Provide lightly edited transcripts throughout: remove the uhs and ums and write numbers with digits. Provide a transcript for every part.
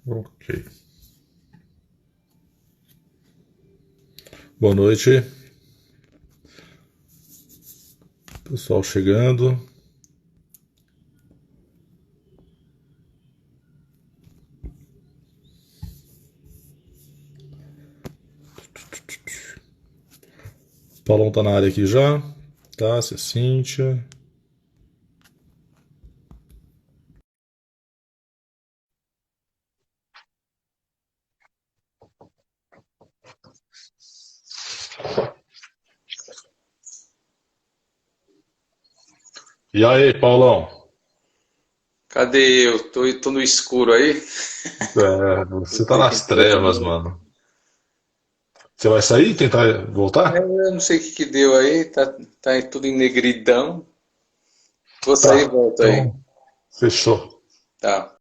Ok. Boa noite, pessoal chegando. Paulão tá na área aqui já. Tássia, Cíntia. E aí, Paulão? Cadê eu? Tô no escuro aí. É, Vou você tá ter que nas entrar de trevas, novo. mano. Você vai sair e tentar voltar? Eu não sei o que que deu aí, tá tudo em negridão. Vou sair e Tá, volto aí. então fechou. Tá.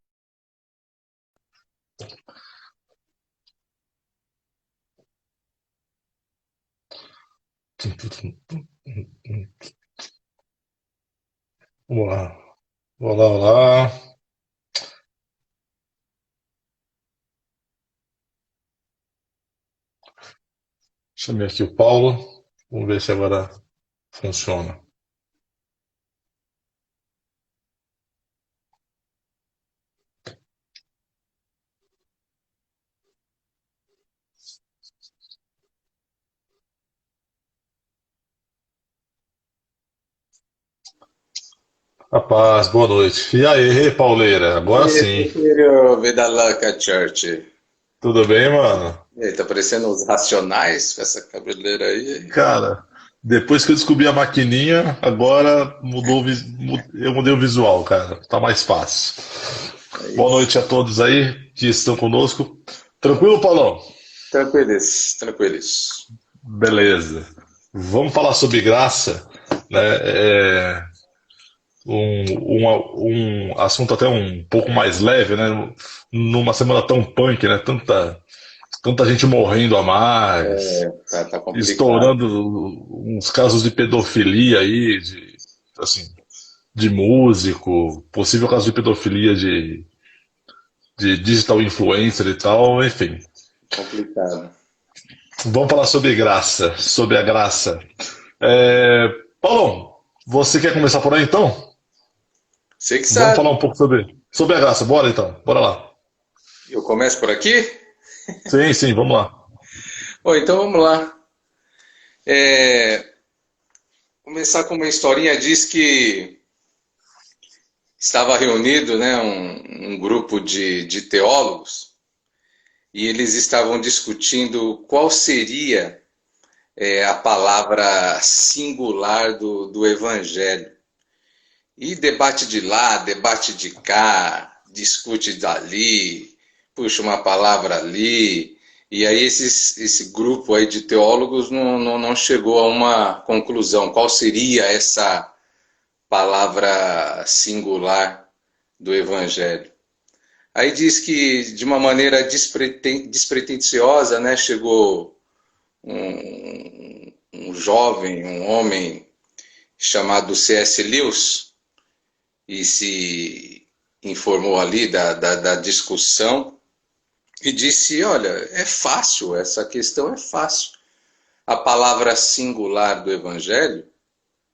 Vamos lá. Olá, olá. Chamei aqui o Paulo. Vamos ver se agora funciona. Rapaz, boa noite. E aí, Pauleira? Agora E sim. prefiro Vedalaka Church. Tudo bem, mano? E aí, tá parecendo os Racionais com essa cabeleira aí. Cara, depois que eu descobri a maquininha, agora eu mudei o visual, cara. Tá mais fácil. É Boa isso. noite a todos aí que estão conosco. Tranquilo, Paulão? Tranquilos, tranquilos. Beleza. Vamos falar sobre graça, né? Um assunto até um pouco mais leve, né? Numa semana tão punk, né? Tanta gente morrendo a mais, Tá complicado. estourando uns casos de pedofilia aí, assim, de músico, possível caso de pedofilia de digital influencer e tal, enfim. Complicado. Vamos falar sobre graça, sobre a graça. Paulão, você quer começar por aí então? Você que Vamos falar sabe. um pouco sobre a graça, bora então, bora lá. Eu começo por aqui? Sim, sim, vamos lá. Bom, então vamos lá. Começar com uma historinha. Diz que estava reunido, né, um grupo de teólogos e eles estavam discutindo qual seria a palavra singular do Evangelho. E debate de lá, debate de cá, discute dali, puxa uma palavra ali. E aí esse grupo aí de teólogos não chegou a uma conclusão. Qual seria essa palavra singular do Evangelho? Aí diz que de uma maneira despretensiosa, né, chegou um jovem, um homem chamado C.S. Lewis e se informou ali da discussão e disse: olha, é fácil, essa questão é fácil. A palavra singular do Evangelho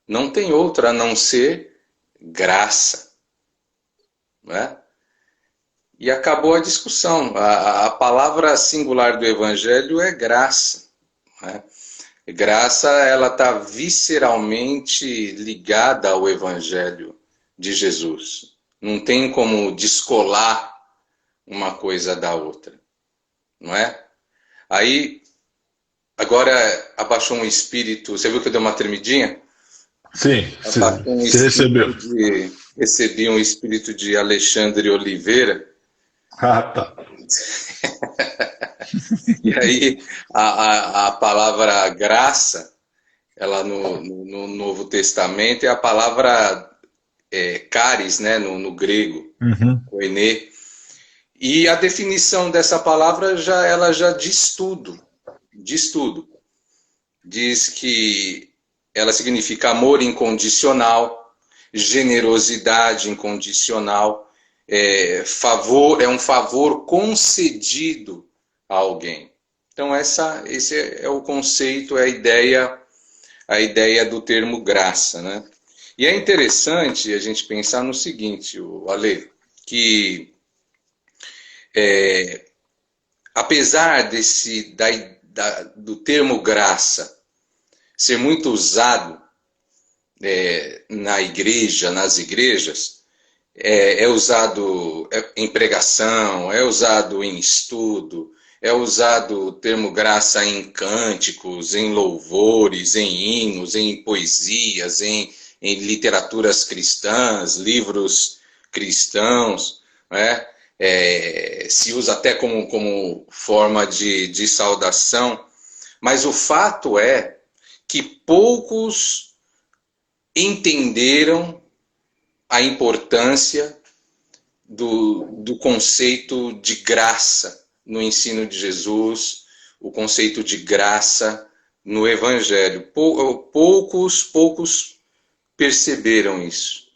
não tem outra a não ser graça. Não é? E acabou a discussão. A palavra singular do Evangelho é graça. Né? Graça, ela está visceralmente ligada ao Evangelho de Jesus. Não tem como descolar uma coisa da outra, não é? Aí, agora abaixou um espírito. Você viu que eu dei uma tremidinha? Sim, Abaixou um você recebeu. espírito de. Recebi um espírito de Alexandre Oliveira. Ah, tá. E aí, a palavra graça, ela no Novo Testamento é a palavra caris, né, no grego, Uhum. koine. E a definição dessa palavra ela já diz tudo, diz tudo. Diz que ela significa amor incondicional, generosidade incondicional, é um favor concedido a alguém. Então esse é o conceito, é a ideia do termo graça, né? E é interessante a gente pensar no seguinte, Ale, que apesar do termo graça ser muito usado na igreja, nas igrejas, é usado em pregação, é usado em estudo, é usado o termo graça em cânticos, em louvores, em hinos, em poesias, em literaturas cristãs, livros cristãos, né? Se usa até como forma de saudação, mas o fato é que poucos entenderam a importância do conceito de graça no ensino de Jesus, o conceito de graça no Evangelho. Poucos perceberam isso,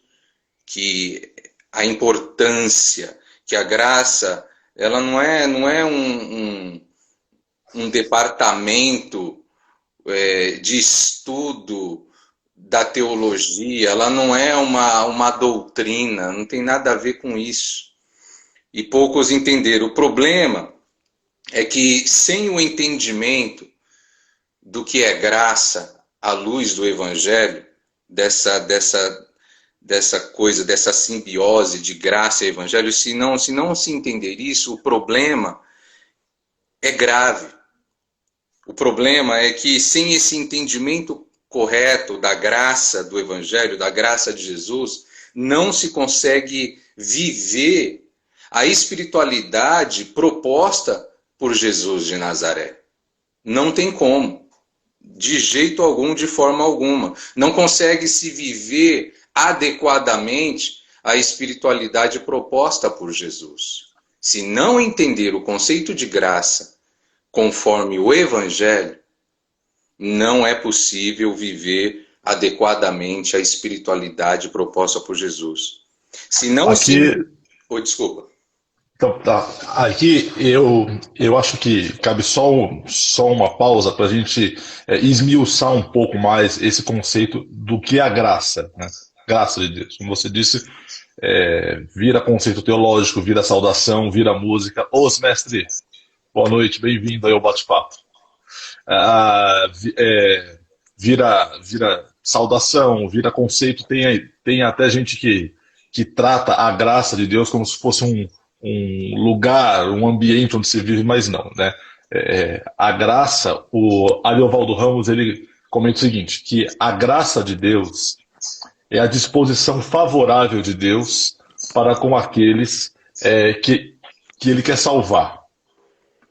que a importância, que a graça, ela não é um departamento de estudo da teologia, ela não é uma doutrina, não tem nada a ver com isso. E poucos entenderam. O problema é que sem o entendimento do que é graça à luz do Evangelho, dessa coisa, dessa simbiose de graça e Evangelho, se não se entender isso, o problema é grave. O problema é que sem esse entendimento correto da graça do Evangelho, da graça de Jesus, não se consegue viver a espiritualidade proposta por Jesus de Nazaré. Não tem como. De jeito algum, de forma alguma. Não consegue se viver adequadamente a espiritualidade proposta por Jesus. Se não entender o conceito de graça conforme o Evangelho, não é possível viver adequadamente a espiritualidade proposta por Jesus. Se não desculpa. Então, tá. Aqui eu acho que cabe só uma pausa para a gente esmiuçar um pouco mais esse conceito do que é a graça, né? Graça de Deus. Como você disse, vira conceito teológico, vira saudação, vira música. Os mestre, boa noite, bem-vindo aí ao bate-papo. Vira saudação, vira conceito. Tem até gente que trata a graça de Deus como se fosse um lugar, um ambiente onde se vive, mas não, né? A graça, o Ariovaldo Ramos, ele comenta o seguinte, que a graça de Deus é a disposição favorável de Deus para com aqueles que ele quer salvar,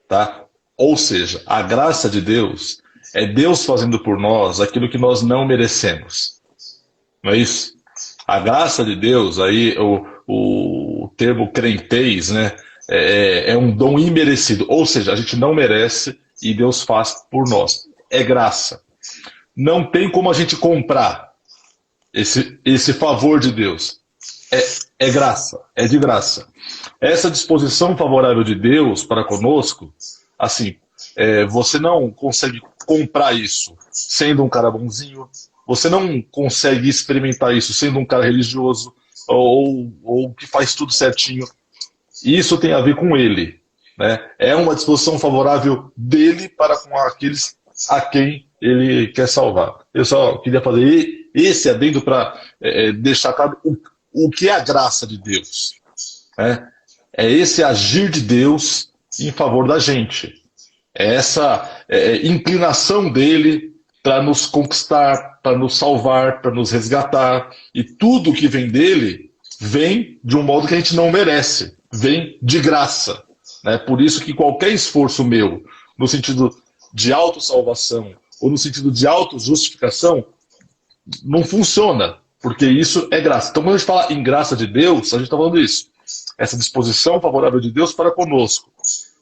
tá? Ou seja, a graça de Deus é Deus fazendo por nós aquilo que nós não merecemos, não é isso? A graça de Deus, aí o termo crentez, né, é um dom imerecido, ou seja, a gente não merece e Deus faz por nós. É graça. Não tem como a gente comprar esse favor de Deus. É graça, é de graça. Essa disposição favorável de Deus para conosco, assim, você não consegue comprar isso sendo um cara bonzinho, você não consegue experimentar isso sendo um cara religioso ou que faz tudo certinho. Isso tem a ver com ele, né? É uma disposição favorável dele para com aqueles a quem ele quer salvar. Eu só queria fazer esse adendo para deixar claro o que é a graça de Deus, né? É esse agir de Deus em favor da gente. É essa inclinação dele para nos conquistar, para nos salvar, para nos resgatar. E tudo que vem dele vem de um modo que a gente não merece. Vem de graça, né? Por isso que qualquer esforço meu, no sentido de autossalvação ou no sentido de autojustificação, não funciona, porque isso é graça. Então, quando a gente fala em graça de Deus, a gente está falando isso. Essa disposição favorável de Deus para conosco.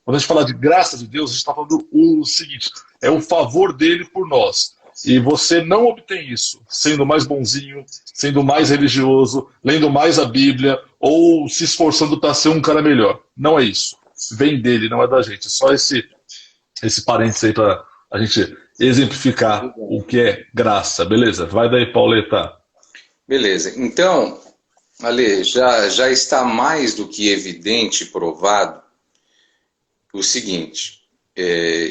Quando a gente fala de graça de Deus, a gente está falando o seguinte, é o favor dele por nós. E você não obtém isso sendo mais bonzinho, sendo mais religioso, lendo mais a Bíblia, ou se esforçando para ser um cara melhor. Não é isso. Vem dele, não é da gente. Só esse parênteses aí para a gente exemplificar o que é graça. Beleza? Vai daí, Pauleta. Beleza. Então, Ale, já está mais do que evidente e provado o seguinte,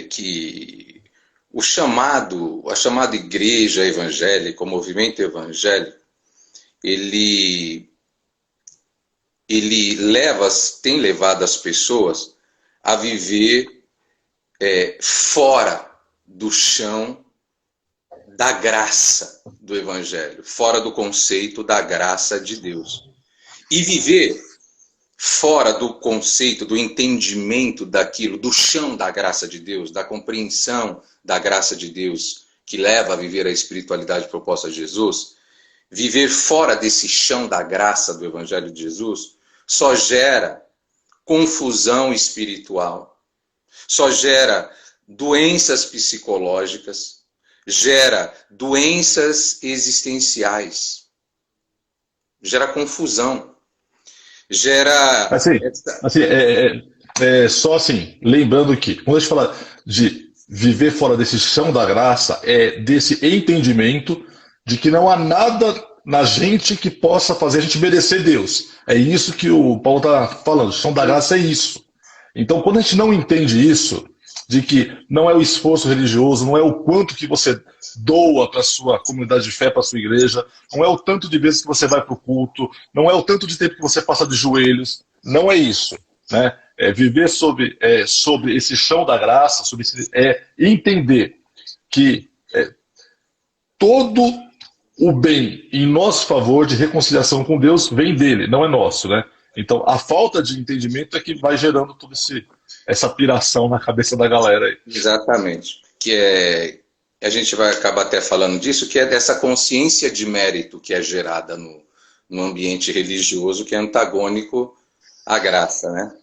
que a chamada igreja evangélica, o movimento evangélico, ele tem levado as pessoas a viver fora do chão da graça do Evangelho, fora do conceito da graça de Deus. E viver fora do conceito, do entendimento daquilo, do chão da graça de Deus, da compreensão da graça de Deus, que leva a viver a espiritualidade proposta a Jesus, viver fora desse chão da graça do Evangelho de Jesus, só gera confusão espiritual, só gera doenças psicológicas, gera doenças existenciais, gera confusão, gera... Só assim, lembrando que, quando a gente fala de viver fora desse chão da graça, é desse entendimento de que não há nada na gente que possa fazer a gente merecer Deus. É isso que o Paulo está falando, o chão da graça é isso. Então, quando a gente não entende isso, de que não é o esforço religioso, não é o quanto que você doa para a sua comunidade de fé, para a sua igreja, não é o tanto de vezes que você vai para o culto, não é o tanto de tempo que você passa de joelhos, não é isso. Né? Viver sobre esse chão da graça, entender que todo o bem em nosso favor de reconciliação com Deus vem dele, não é nosso. Né? Então, a falta de entendimento é que vai gerando toda essa piração na cabeça da galera aí. Exatamente. A gente vai acabar até falando disso, que é dessa consciência de mérito que é gerada no ambiente religioso, que é antagônico à graça, né?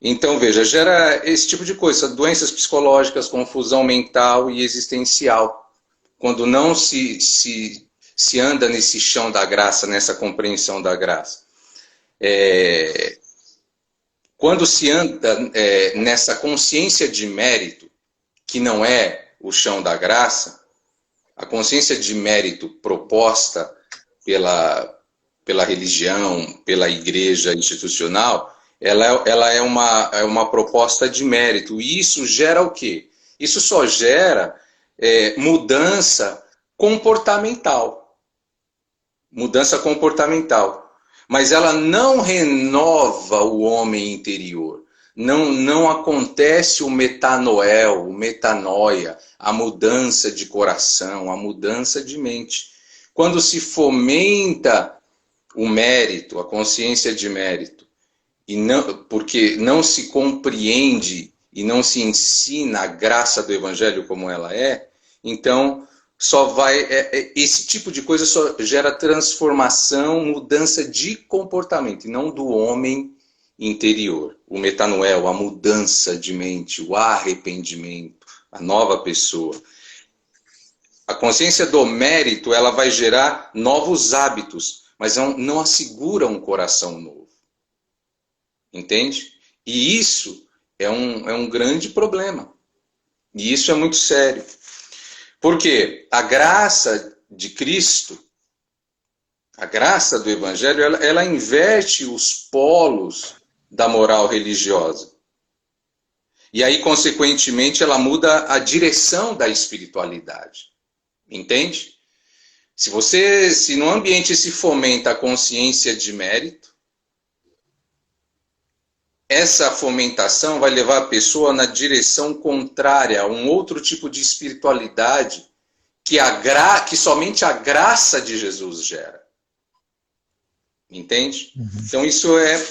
Então, veja, gera esse tipo de coisa, doenças psicológicas, confusão mental e existencial, quando não se anda nesse chão da graça, nessa compreensão da graça. Quando se anda nessa consciência de mérito, que não é o chão da graça, a consciência de mérito proposta pela religião, pela igreja institucional, ela é uma proposta de mérito. E isso gera o quê? Isso só gera mudança comportamental. Mudança comportamental. Mas ela não renova o homem interior. Não acontece o metanoel, o metanoia, a mudança de coração, a mudança de mente. Quando se fomenta o mérito, a consciência de mérito, porque não se compreende e não se ensina a graça do Evangelho como ela é, então esse tipo de coisa só gera transformação, mudança de comportamento, e não do homem interior. O metanoel, a mudança de mente, o arrependimento, a nova pessoa. A consciência do mérito, ela vai gerar novos hábitos, mas não assegura um coração novo. Entende? E isso é um grande problema. E isso é muito sério. Porque a graça de Cristo, a graça do Evangelho, ela inverte os polos da moral religiosa. E aí, consequentemente, ela muda a direção da espiritualidade. Entende? Se no ambiente se fomenta a consciência de mérito, essa fomentação vai levar a pessoa na direção contrária a um outro tipo de espiritualidade que somente a graça de Jesus gera. Entende? Então isso é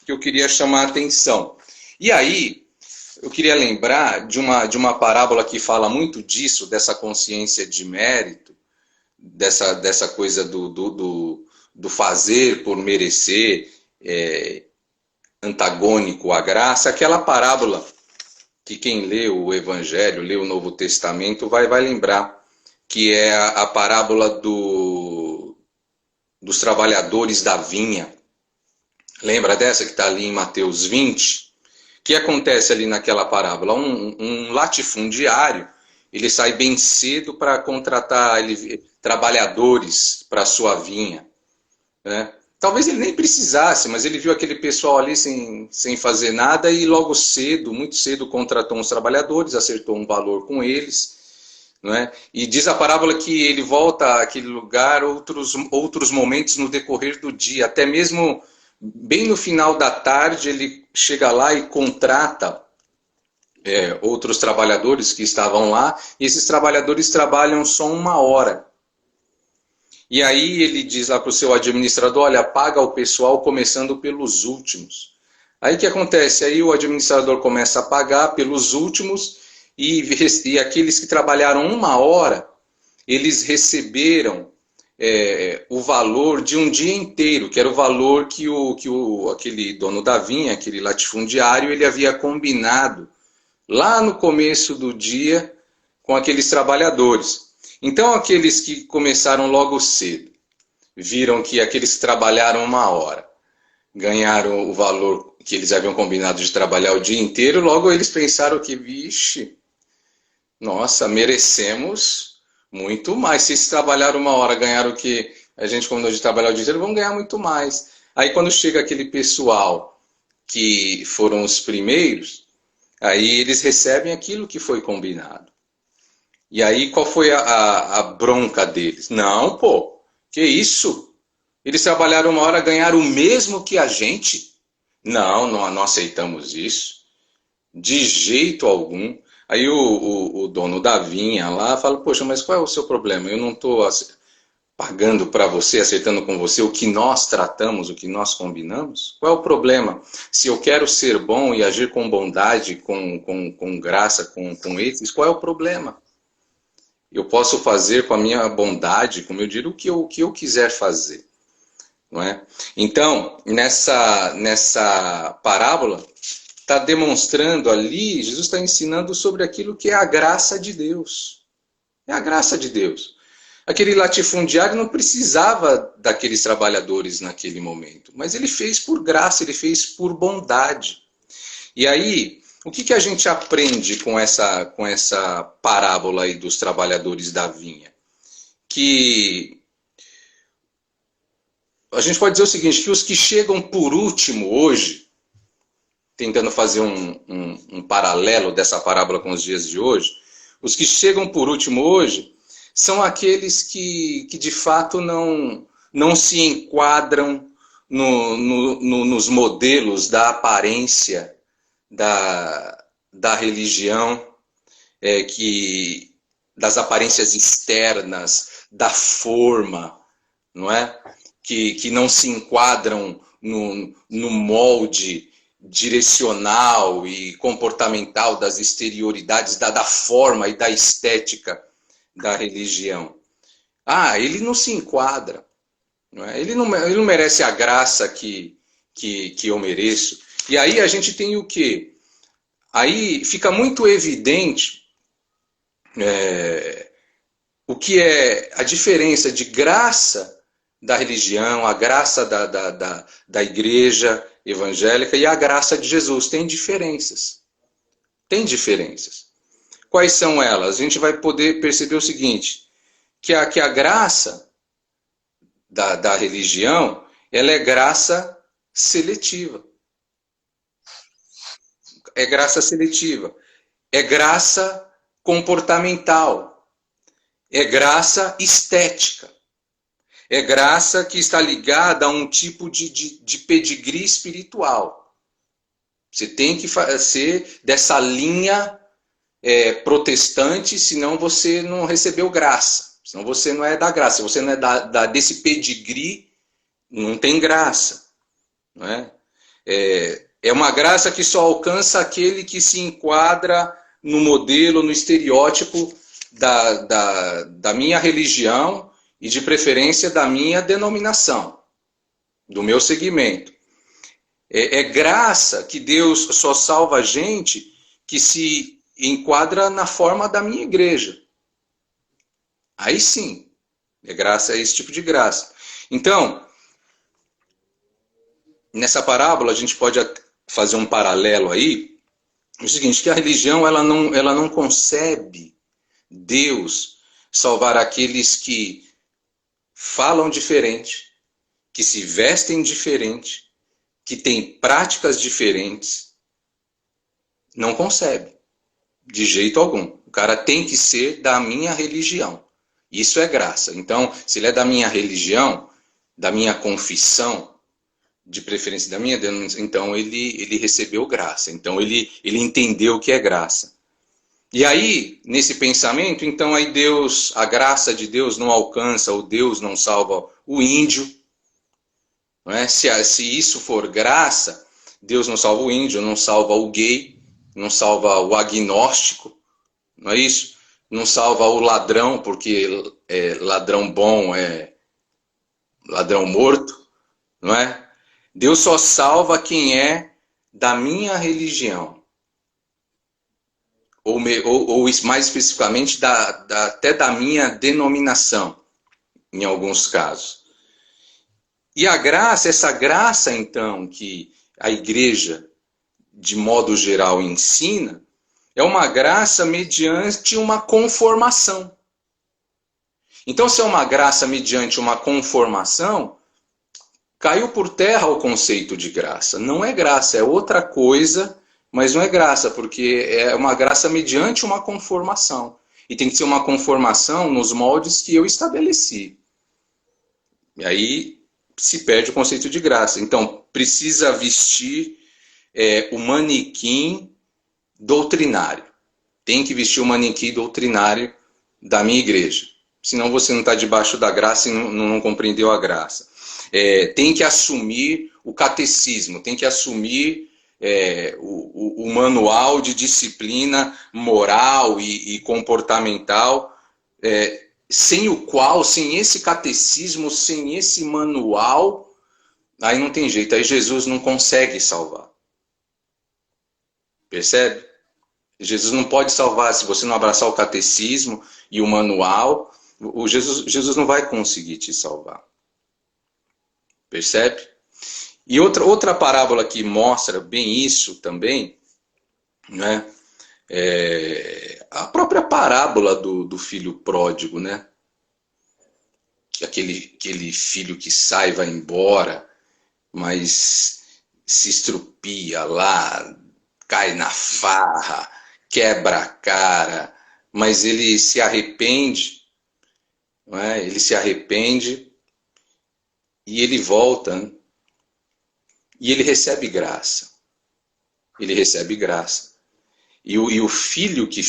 que eu queria chamar a atenção. E aí, eu queria lembrar de uma parábola que fala muito disso, dessa consciência de mérito, dessa coisa do fazer por merecer, antagônico à graça, aquela parábola que quem lê o Evangelho, lê o Novo Testamento, vai lembrar, que é a parábola dos trabalhadores da vinha, Lembra dessa que está ali em Mateus 20? O que acontece ali naquela parábola? Um latifundiário, ele sai bem cedo para contratar trabalhadores para a sua vinha, né? Talvez ele nem precisasse, mas ele viu aquele pessoal ali sem fazer nada e logo cedo, muito cedo, contratou uns trabalhadores, acertou um valor com eles, não é? E diz a parábola que ele volta àquele lugar outros momentos no decorrer do dia, até mesmo bem no final da tarde ele chega lá e contrata outros trabalhadores que estavam lá, e esses trabalhadores trabalham só 1 hora. E aí ele diz lá para o seu administrador, olha, paga o pessoal começando pelos últimos. Aí o que acontece? Aí o administrador começa a pagar pelos últimos e aqueles que trabalharam 1 hora, eles receberam o valor de um dia inteiro, que era o valor que aquele dono da vinha, aquele latifundiário, ele havia combinado lá no começo do dia com aqueles trabalhadores. Então, aqueles que começaram logo cedo, viram que aqueles que trabalharam 1 hora, ganharam o valor que eles haviam combinado de trabalhar o dia inteiro, logo eles pensaram que, vixe, nossa, merecemos muito mais. Se eles trabalharam 1 hora, ganharam o que a gente combinou de trabalhar o dia inteiro, vão ganhar muito mais. Aí quando chega aquele pessoal que foram os primeiros, aí eles recebem aquilo que foi combinado. E aí qual foi a bronca deles? Não, pô, que isso? Eles trabalharam 1 hora, ganharam o mesmo que a gente? Não aceitamos isso. De jeito algum. Aí o dono da vinha lá fala, poxa, mas qual é o seu problema? Eu não estou pagando para você, acertando com você o que nós tratamos, o que nós combinamos? Qual é o problema? Se eu quero ser bom e agir com bondade, com graça com eles, qual é o problema? Eu posso fazer com a minha bondade, como eu digo, o que eu quiser fazer. Não é? Então, nessa parábola, está demonstrando ali, Jesus está ensinando sobre aquilo que é a graça de Deus. É a graça de Deus. Aquele latifundiário não precisava daqueles trabalhadores naquele momento, mas ele fez por graça, ele fez por bondade. E aí, o que a gente aprende com essa parábola aí dos trabalhadores da vinha? Que a gente pode dizer o seguinte, que os que chegam por último hoje, tentando fazer um paralelo dessa parábola com os dias de hoje, os que chegam por último hoje são aqueles que de fato não se enquadram nos modelos da aparência da religião, das aparências externas, da forma, não é? Que não se enquadram no molde direcional e comportamental das exterioridades, da forma e da estética da religião. Ele não se enquadra. Não é? Ele não merece a graça que eu mereço. E aí a gente tem o quê? Aí fica muito evidente o que é a diferença de graça da religião, a graça da igreja evangélica e a graça de Jesus. Tem diferenças. Tem diferenças. Quais são elas? A gente vai poder perceber o seguinte, que a graça da religião, ela é graça seletiva. É graça seletiva. É graça comportamental. É graça estética. É graça que está ligada a um tipo de pedigree espiritual. Você tem que ser dessa linha protestante, senão você não recebeu graça. Senão você não é da graça. Se você não é desse pedigree, não tem graça. Não é? É uma graça que só alcança aquele que se enquadra no modelo, no estereótipo da minha religião e, de preferência, da minha denominação, do meu segmento. É graça que Deus só salva a gente que se enquadra na forma da minha igreja. Aí sim, é esse tipo de graça. Então, nessa parábola a gente pode fazer um paralelo aí, o seguinte, que a religião ela não concebe Deus salvar aqueles que falam diferente, que se vestem diferente, que têm práticas diferentes. Não concebe, de jeito algum. O cara tem que ser da minha religião. Isso é graça. Então, se ele é da minha religião, da minha confissão, de preferência da minha denominação, então ele recebeu graça. Então ele entendeu o que é graça. E aí, nesse pensamento, então aí Deus, a graça de Deus não alcança, ou Deus não salva o índio. Não é? Se isso for graça, Deus não salva o índio, não salva o gay, não salva o agnóstico, não é isso? Não salva o ladrão, porque ladrão bom é ladrão morto, não é? Deus só salva quem é da minha religião. Ou mais especificamente, até da minha denominação, em alguns casos. E a graça, essa graça, então, que a igreja, de modo geral, ensina, é uma graça mediante uma conformação. Então, se é uma graça mediante uma conformação, caiu por terra o conceito de graça. Não é graça, é outra coisa, mas não é graça, porque é uma graça mediante uma conformação. E tem que ser uma conformação nos moldes que eu estabeleci. E aí se perde o conceito de graça. Então, precisa vestir o manequim doutrinário. Tem que vestir o manequim doutrinário da minha igreja. Senão você não está debaixo da graça e não compreendeu a graça. Tem que assumir o catecismo, tem que assumir o manual de disciplina moral e comportamental, sem o qual, sem esse catecismo, sem esse manual, aí não tem jeito, aí Jesus não consegue salvar. Percebe? Jesus não pode salvar se você não abraçar o catecismo e o manual. Jesus não vai conseguir te salvar. Percebe? E outra parábola que mostra bem isso também, né? A própria parábola do filho pródigo, né? Aquele filho que sai e vai embora, mas se estrupia lá, cai na farra, quebra a cara, mas ele se arrepende, não é? Ele se arrepende e ele volta, né? E ele recebe graça. Ele recebe graça. E o filho que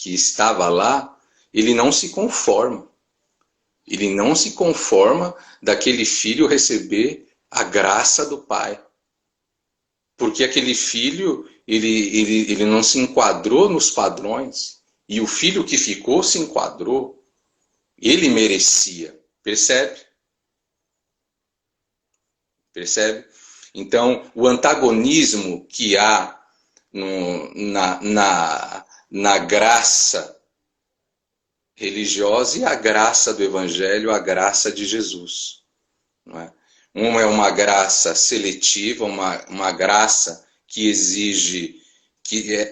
estava lá, ele não se conforma. Ele não se conforma daquele filho receber a graça do pai. Porque aquele filho, ele não se enquadrou nos padrões. E o filho que ficou se enquadrou. Ele merecia. Percebe? Percebe? Então, o antagonismo que há na graça religiosa e a graça do Evangelho, a graça de Jesus. Não é? Uma é uma graça seletiva, uma graça que exige,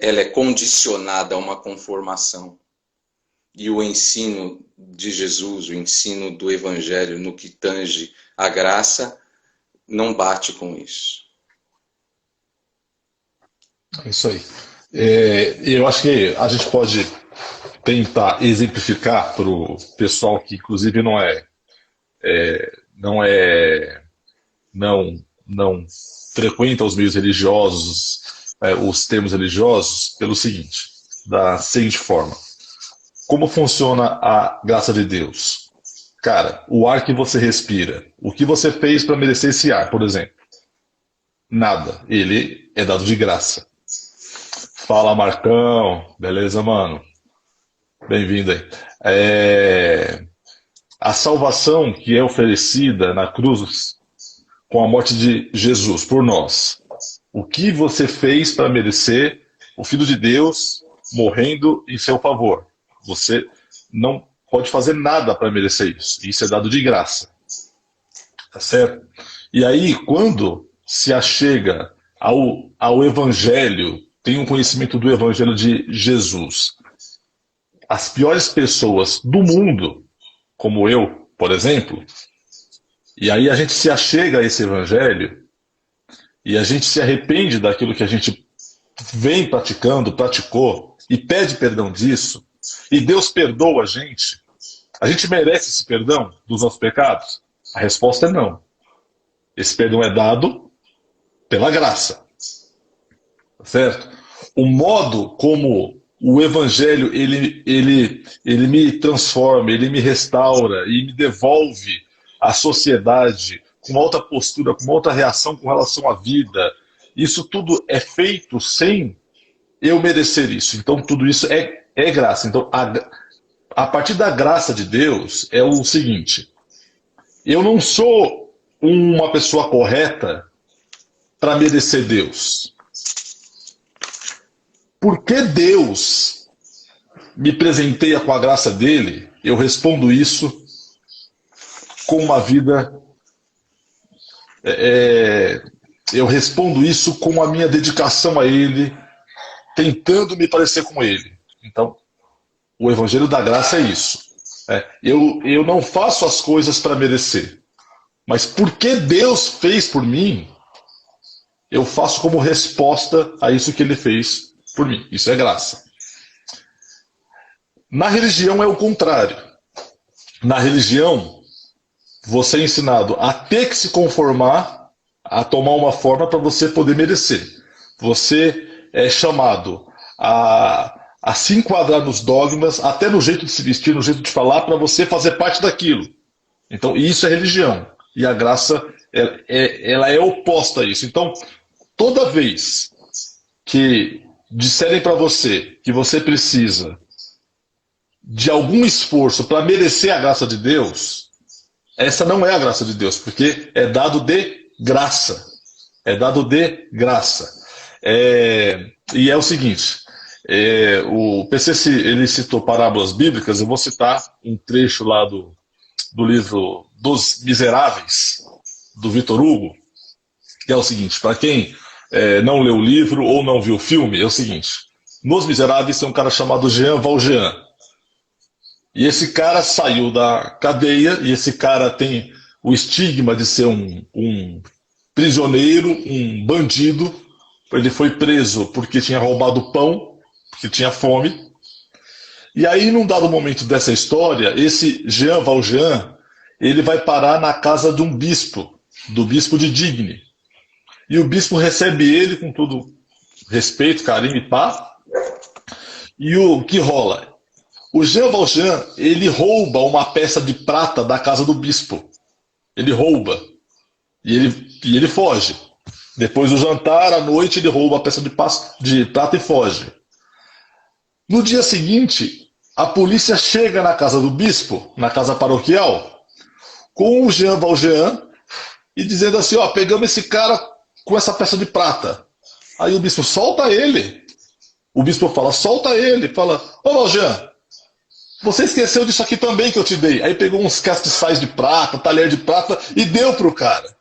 ela é condicionada a uma conformação. E o ensino de Jesus, o ensino do Evangelho no que tange a graça, não bate com isso. É isso aí. Eu acho que a gente pode tentar exemplificar para o pessoal que, inclusive, não frequenta os meios religiosos, os termos religiosos, pelo seguinte, da seguinte forma. Como funciona a graça de Deus? Cara, o ar que você respira, o que você fez para merecer esse ar, por exemplo? Nada. Ele é dado de graça. Fala, Marcão. Beleza, mano? Bem-vindo aí. A salvação que é oferecida na cruz com a morte de Jesus por nós. O que você fez para merecer o Filho de Deus morrendo em seu favor? Você não pode fazer nada para merecer isso. Isso é dado de graça. Tá certo? E aí, quando se achega ao Evangelho, tem um conhecimento do Evangelho de Jesus, as piores pessoas do mundo, como eu, por exemplo, e aí a gente se achega a esse Evangelho e a gente se arrepende daquilo que a gente vem praticou, e pede perdão disso, e Deus perdoa a gente merece esse perdão dos nossos pecados? A resposta é não. Esse perdão é dado pela graça. Certo? O modo como o Evangelho ele me transforma, ele me restaura e me devolve à sociedade com uma outra postura, com uma outra reação com relação à vida, isso tudo é feito sem eu merecer isso. Então tudo isso é graça. Então a partir da graça de Deus é o seguinte: eu não sou uma pessoa correta para merecer Deus. Porque Deus me presenteia com a graça dele, eu respondo isso com uma vida. Eu respondo isso com a minha dedicação a ele, tentando me parecer com ele. Então, o Evangelho da Graça é isso. Eu não faço as coisas para merecer, mas porque Deus fez por mim, eu faço como resposta a isso que ele fez por mim. Isso é graça. Na religião é o contrário. Na religião, você é ensinado a ter que se conformar, a tomar uma forma para você poder merecer. Você é chamado a se enquadrar nos dogmas, até no jeito de se vestir, no jeito de falar, para você fazer parte daquilo. Então, isso é religião. E a graça, ela é oposta a isso. Então, toda vez que disserem para você que você precisa de algum esforço para merecer a graça de Deus, essa não é a graça de Deus, porque é dado de graça. É dado de graça. E é o seguinte, o PC ele citou parábolas bíblicas, eu vou citar um trecho lá do livro Dos Miseráveis, do Victor Hugo, que é o seguinte: para quem não leu o livro ou não viu o filme, é o seguinte: Nos Miseráveis tem um cara chamado Jean Valjean. E esse cara saiu da cadeia, e esse cara tem o estigma de ser um prisioneiro, um bandido. Ele foi preso porque tinha roubado pão, porque tinha fome. E aí, num dado momento dessa história, esse Jean Valjean, ele vai parar na casa de um bispo, do bispo de Digne. E o bispo recebe ele com todo respeito, carinho e pá. E o que rola? O Jean Valjean, ele rouba uma peça de prata da casa do bispo. Ele rouba. E ele foge. Depois do jantar, à noite, ele rouba a peça de prata e foge. No dia seguinte, a polícia chega na casa do bispo, na casa paroquial, com o Jean Valjean, e dizendo assim: ó, pegamos esse cara com essa peça de prata. Aí o bispo: solta ele. O bispo fala: solta ele. Fala: ô Valjean, você esqueceu disso aqui também que eu te dei. Aí pegou uns castiçais de prata, talher de prata, e deu pro cara.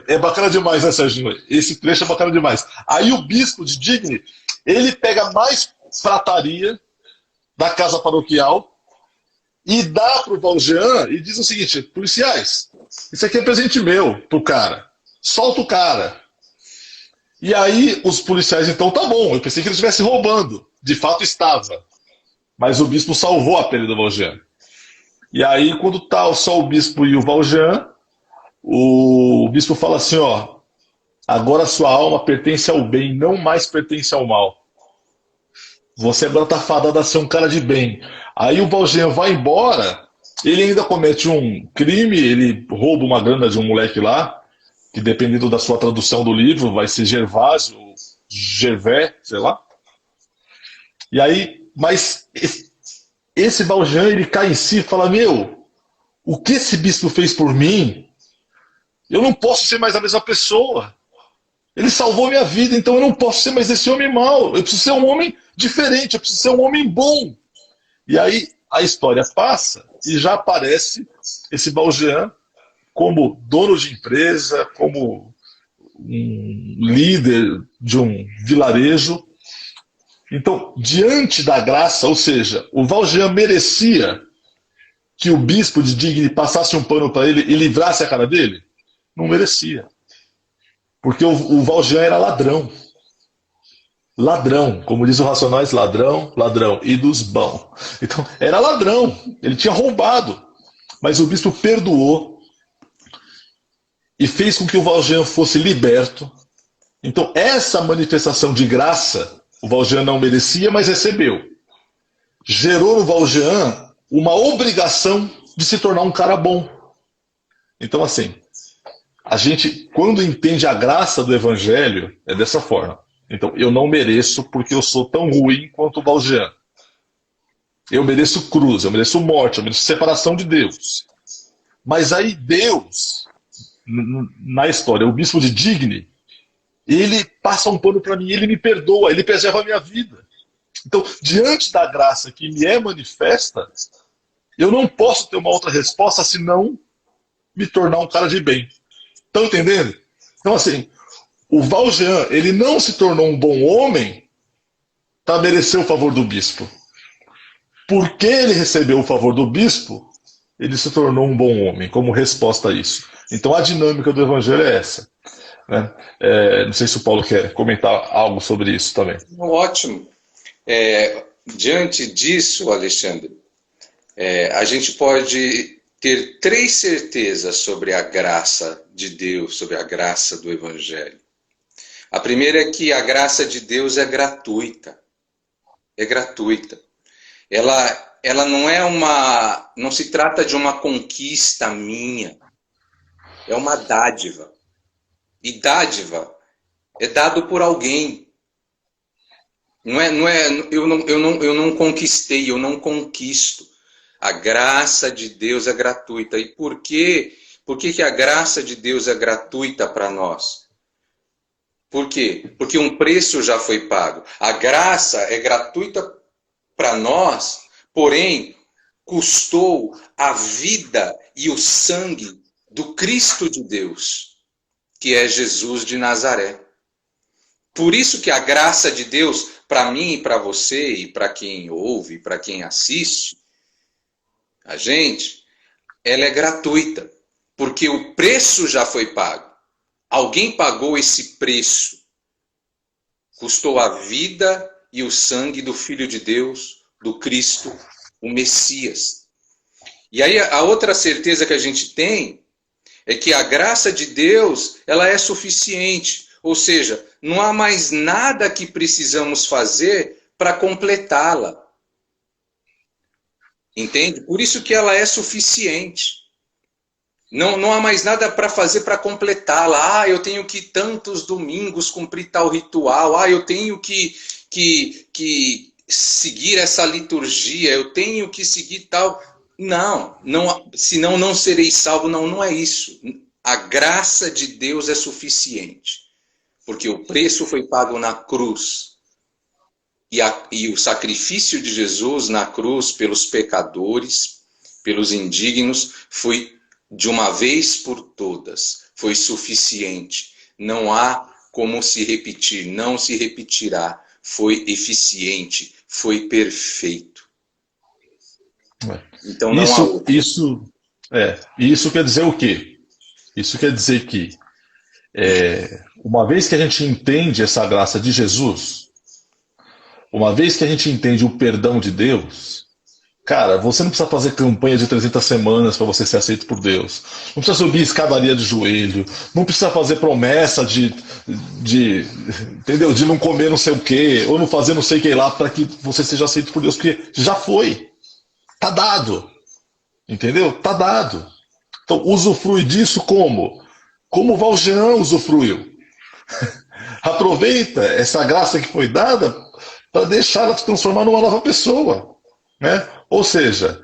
É bacana demais, né, Serginho? Esse trecho é bacana demais. Aí o bispo de Digne, ele pega mais prataria da casa paroquial e dá pro Valjean e diz o seguinte: policiais, isso aqui é presente meu pro cara. Solta o cara. E aí os policiais, então, tá bom, eu pensei que ele estivesse roubando. De fato estava. Mas o bispo salvou a pele do Valjean. E aí, quando tá só o bispo e o Valjean, o bispo fala assim: ó, agora sua alma pertence ao bem, não mais pertence ao mal. Você agora tá fadado a ser um cara de bem. Aí o Valjean vai embora, ele ainda comete um crime, ele rouba uma grana de um moleque lá, que dependendo da sua tradução do livro, vai ser Gervásio, Gervais, sei lá. E aí, mas esse Valjean, ele cai em si e fala: meu, o que esse bispo fez por mim, eu não posso ser mais a mesma pessoa. Ele salvou minha vida, então eu não posso ser mais esse homem mau. Eu preciso ser um homem diferente, eu preciso ser um homem bom. E aí a história passa e já aparece esse Valjean como dono de empresa, como um líder de um vilarejo. Então, diante da graça, ou seja, o Valjean merecia que o bispo de Digne passasse um pano para ele e livrasse a cara dele? Não merecia. Porque o Valjean era ladrão. Ladrão, como diz o Racionais, ladrão, ladrão, e dos bons. Então, era ladrão, ele tinha roubado. Mas o bispo perdoou e fez com que o Valjean fosse liberto. Então, essa manifestação de graça, o Valjean não merecia, mas recebeu. Gerou no Valjean uma obrigação de se tornar um cara bom. Então, assim, a gente, quando entende a graça do Evangelho, é dessa forma. Então, eu não mereço porque eu sou tão ruim quanto o Valjean. Eu mereço cruz, eu mereço morte, eu mereço separação de Deus. Mas aí Deus, na história, o bispo de Digne, ele passa um pano para mim, ele me perdoa, ele preserva a minha vida. Então, diante da graça que me é manifesta, eu não posso ter uma outra resposta senão me tornar um cara de bem. Estão entendendo? Então, assim, o Valjean, ele não se tornou um bom homem para merecer o favor do bispo. Porque ele recebeu o favor do bispo, ele se tornou um bom homem, como resposta a isso. Então, a dinâmica do Evangelho é essa. Né? Não sei se o Paulo quer comentar algo sobre isso também. Ótimo. Diante disso, Alexandre, a gente pode ter 3 certezas sobre a graça de Deus, sobre a graça do Evangelho. A primeira é que a graça de Deus é gratuita. É gratuita. Ela não se trata de uma conquista minha. É uma dádiva. E dádiva é dado por alguém. Eu não conquistei, eu não conquisto. A graça de Deus é gratuita. E por quê? Por que a graça de Deus é gratuita para nós? Por quê? Porque um preço já foi pago. A graça é gratuita para nós, porém, custou a vida e o sangue do Cristo de Deus, que é Jesus de Nazaré. Por isso que a graça de Deus, para mim e para você, e para quem ouve, para quem assiste, a gente, ela é gratuita, porque o preço já foi pago. Alguém pagou esse preço. Custou a vida e o sangue do Filho de Deus, do Cristo, o Messias. E aí a outra certeza que a gente tem é que a graça de Deus, ela é suficiente. Ou seja, não há mais nada que precisamos fazer para completá-la. Entende? Por isso que ela é suficiente. Não há mais nada para fazer para completá-la. Eu tenho que tantos domingos cumprir tal ritual. Eu tenho que seguir essa liturgia. Eu tenho que seguir tal... Não, senão não serei salvo. Não é isso. A graça de Deus é suficiente. Porque o preço foi pago na cruz. E o sacrifício de Jesus na cruz pelos pecadores, pelos indignos, foi de uma vez por todas. Foi suficiente. Não há como se repetir. Não se repetirá. Foi eficiente. Foi perfeito. Então não há outro. Isso quer dizer o quê? Isso quer dizer que uma vez que a gente entende essa graça de Jesus, uma vez que a gente entende o perdão de Deus, cara, você não precisa fazer campanha de 300 semanas para você ser aceito por Deus. Não precisa subir escadaria de joelho. Não precisa fazer promessa entendeu? De não comer não sei o quê, ou não fazer não sei o que lá para que você seja aceito por Deus, porque já foi. Tá dado. Entendeu? Tá dado. Então, usufrui disso como? Como o Valjean usufruiu. Aproveita essa graça que foi dada para deixar ela se transformar numa nova pessoa. Né? Ou seja,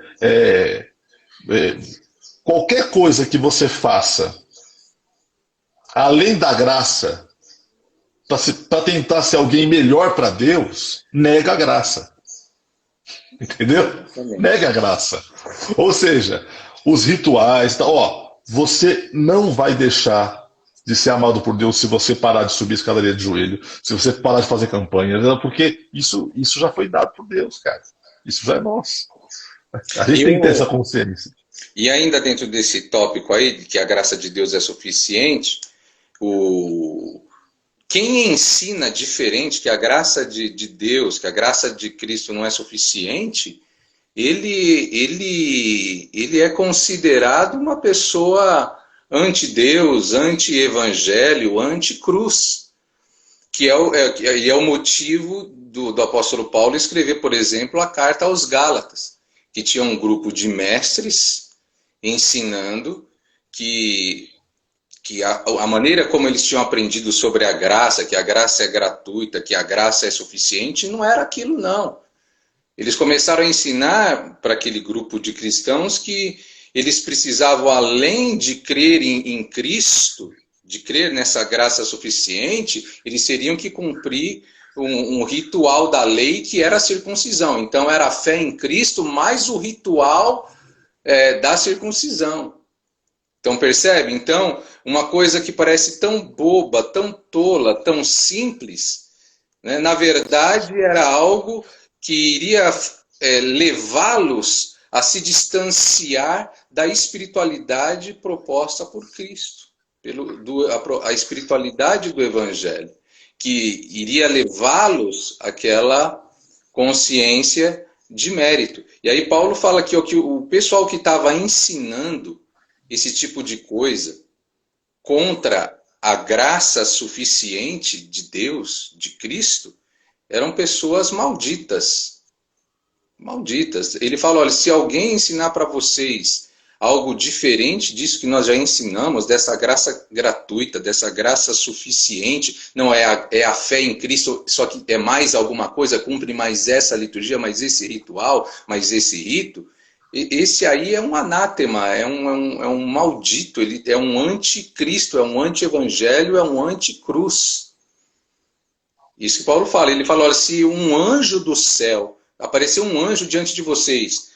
qualquer coisa que você faça além da graça para tentar ser alguém melhor para Deus, nega a graça. Entendeu? Nega a graça. Ou seja, os rituais, você não vai deixar de ser amado por Deus se você parar de subir a escadaria de joelho, se você parar de fazer campanha, porque isso já foi dado por Deus, cara. Isso já é nosso. A gente E, tem que ter essa o, consciência. e ainda dentro desse tópico aí, de que a graça de Deus é suficiente, o, quem ensina diferente que a graça de Deus, que a graça de Cristo não é suficiente, ele é considerado uma pessoa anti-Deus, anti-evangelho, anti-cruz, e é o motivo do apóstolo Paulo escrever, por exemplo, a carta aos Gálatas, que tinha um grupo de mestres ensinando que a maneira como eles tinham aprendido sobre a graça, que a graça é gratuita, que a graça é suficiente, não era aquilo não. Eles começaram a ensinar para aquele grupo de cristãos que eles precisavam, além de crer em Cristo, de crer nessa graça suficiente, eles teriam que cumprir um ritual da lei que era a circuncisão. Então era a fé em Cristo mais o ritual da circuncisão. Então percebe? Então, uma coisa que parece tão boba, tão tola, tão simples, né, na verdade era algo que iria levá-los a se distanciar da espiritualidade proposta por Cristo, a espiritualidade do Evangelho, que iria levá-los àquela consciência de mérito. E aí Paulo fala que o pessoal que estava ensinando esse tipo de coisa contra a graça suficiente de Deus, de Cristo, eram pessoas malditas. Malditas. Ele fala, olha, se alguém ensinar para vocês algo diferente disso que nós já ensinamos, dessa graça gratuita, dessa graça suficiente, não é a fé em Cristo, só que é mais alguma coisa, cumpre mais essa liturgia, mais esse ritual, mais esse rito, esse aí é um anátema, é um maldito, ele é um anticristo, é um anti-evangelho, é um anticruz. Isso que Paulo fala. Ele fala, olha, se um anjo do céu, aparecer um anjo diante de vocês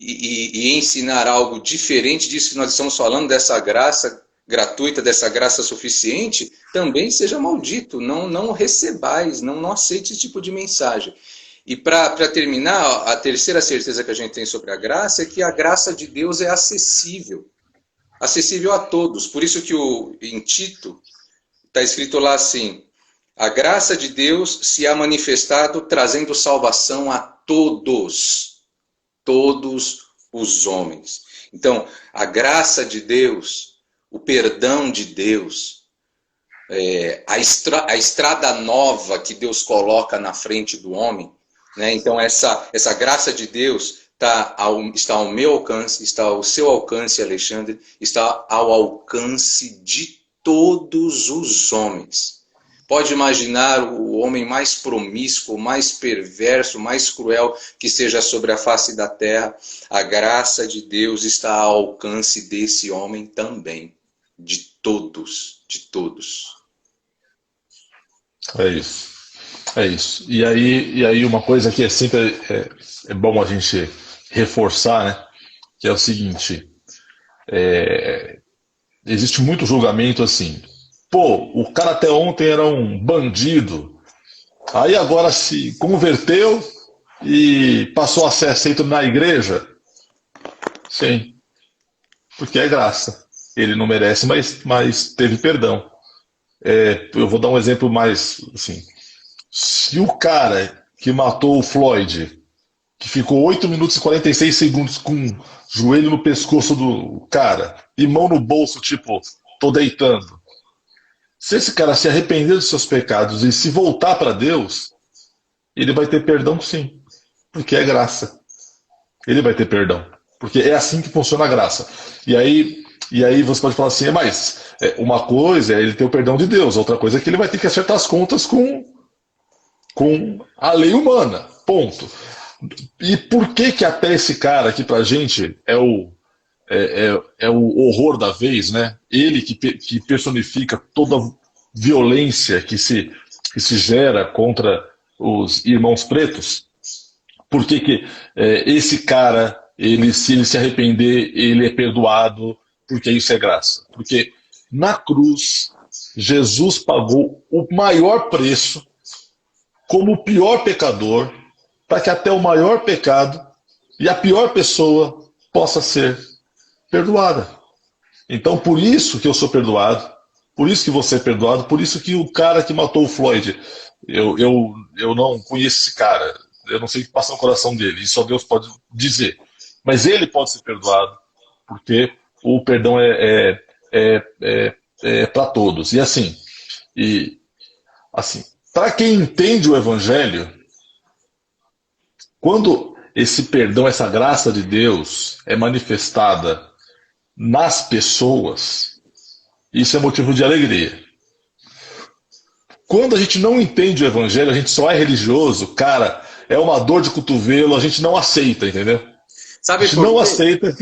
e ensinar algo diferente disso que nós estamos falando, dessa graça gratuita, dessa graça suficiente, também seja maldito, não recebais, não aceite esse tipo de mensagem. E para terminar, a terceira certeza que a gente tem sobre a graça é que a graça de Deus é acessível a todos. Por isso que em Tito está escrito lá assim, a graça de Deus se há manifestado trazendo salvação a todos os homens. Então, a graça de Deus, o perdão de Deus, a estrada nova que Deus coloca na frente do homem, né? Então, essa graça de Deus está ao meu alcance, está ao seu alcance, Alexandre, está ao alcance de todos os homens. Pode imaginar o homem mais promíscuo, mais perverso, mais cruel que seja sobre a face da terra. A graça de Deus está ao alcance desse homem também. De todos, de todos. É isso. É isso. E aí uma coisa que sempre é bom a gente reforçar, né? Que é o seguinte. Existe muito julgamento assim. Pô, o cara até ontem era um bandido. Aí agora se converteu e passou a ser aceito na igreja. Sim. Porque é graça. Ele não merece, mas teve perdão. Eu vou dar um exemplo mais assim. Se o cara que matou o Floyd, que ficou 8 minutos e 46 segundos com o joelho no pescoço do cara e mão no bolso, tipo, tô deitando. Se esse cara se arrepender dos seus pecados e se voltar para Deus, ele vai ter perdão sim, porque é graça. Ele vai ter perdão, porque é assim que funciona a graça. E aí você pode falar assim, mas uma coisa é ele ter o perdão de Deus, outra coisa é que ele vai ter que acertar as contas com a lei humana, ponto. E por que até esse cara aqui pra gente é o horror da vez, né? Ele que personifica toda a violência que se gera contra os irmãos pretos. Por que esse cara, se ele se arrepender, ele é perdoado? porque isso é graça. Porque na cruz, Jesus pagou o maior preço como o pior pecador, para que até o maior pecado e a pior pessoa possa ser perdoada. Então, por isso que eu sou perdoado, por isso que você é perdoado, por isso que o cara que matou o Floyd, eu não conheço esse cara, eu não sei o que passa no coração dele, isso só Deus pode dizer. Mas ele pode ser perdoado, porque o perdão é para todos. E assim, para quem entende o Evangelho, quando esse perdão, essa graça de Deus é manifestada nas pessoas, isso é motivo de alegria. Quando a gente não entende o Evangelho, a gente só é religioso, cara, é uma dor de cotovelo, a gente não aceita, entendeu? Sabe A gente por não quê? aceita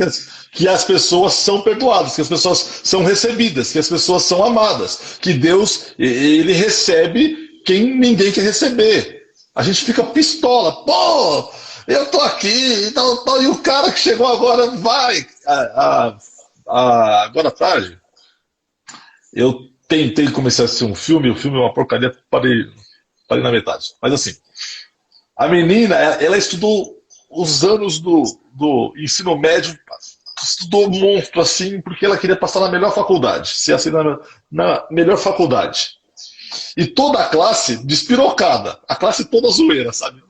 que as pessoas são perdoadas, que as pessoas são recebidas, que as pessoas são amadas, que Deus, ele recebe quem ninguém quer receber. A gente fica pistola, pô, eu tô aqui, então, e o cara que chegou agora vai. Agora à tarde, eu tentei começar a assistir um filme, o filme é uma porcaria, parei na metade. Mas assim, a menina, ela estudou os anos do ensino médio, estudou monstro assim, porque ela queria passar na melhor faculdade, ser assim na melhor faculdade. E toda a classe despirocada, a classe toda zoeira, sabe?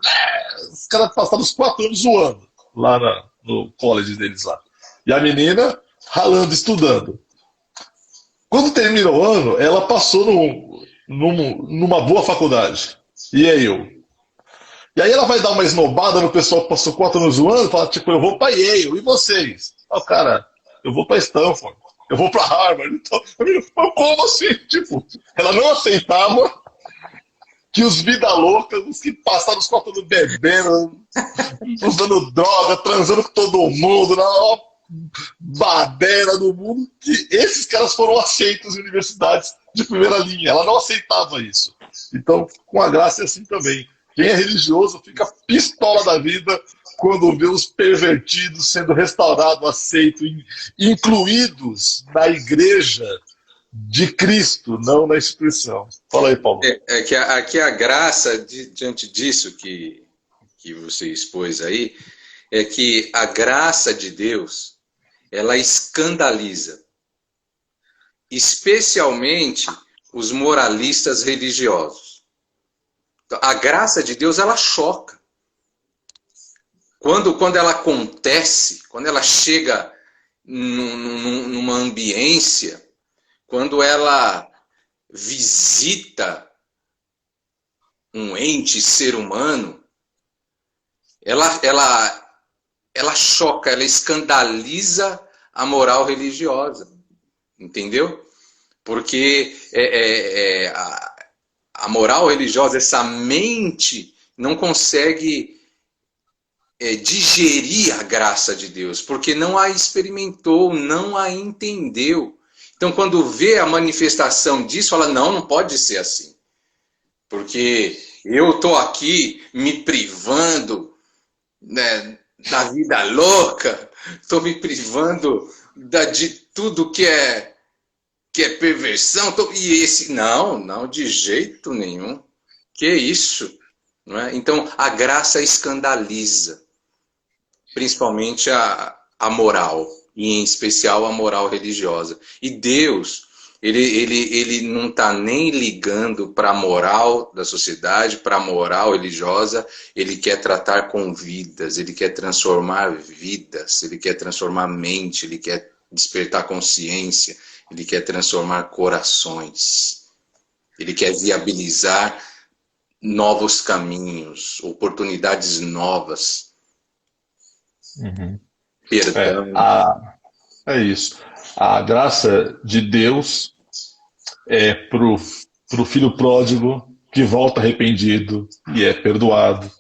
Os caras passaram os 4 anos zoando lá no college deles lá. E a menina ralando, estudando. Quando termina o ano, ela passou numa boa faculdade. E é eu. E aí ela vai dar uma esnobada no pessoal que passou 4 anos zoando, fala, tipo, eu vou pra Yale, e vocês? Ah, cara, eu vou pra Stanford, eu vou pra Harvard. Então, como assim? Tipo, ela não aceitava que os vida louca, os que passaram os 4 anos bebendo, usando droga, transando com todo mundo, na maior baderna do mundo, que esses caras foram aceitos em universidades de primeira linha. Ela não aceitava isso. Então, com a graça é assim também. Quem é religioso fica pistola da vida quando vê os pervertidos sendo restaurados, aceitos, incluídos na igreja de Cristo, não na instituição. Fala aí, Paulo. Aqui a graça, diante disso que você expôs aí, é que a graça de Deus, ela escandaliza, especialmente os moralistas religiosos. A graça de Deus, ela choca. Quando ela acontece, quando ela chega numa ambiência, quando ela visita um ente, ser humano, ela choca, ela escandaliza a moral religiosa. Entendeu? Porque a moral religiosa, essa mente, não consegue digerir a graça de Deus, porque não a experimentou, não a entendeu. Então, quando vê a manifestação disso, fala, não pode ser assim. Porque eu estou aqui me privando, né, da vida louca, estou me privando de tudo que é perversão, e esse, não, de jeito nenhum. Que isso? Não é? Então, a graça escandaliza, principalmente a moral, e em especial a moral religiosa. E Deus, ele não está nem ligando para a moral da sociedade, para a moral religiosa, ele quer tratar com vidas, ele quer transformar vidas, ele quer transformar mente, ele quer despertar consciência, ele quer transformar corações, ele quer viabilizar novos caminhos, oportunidades novas. Uhum. Perdão. É isso. A graça de Deus é pro filho pródigo que volta arrependido e é perdoado.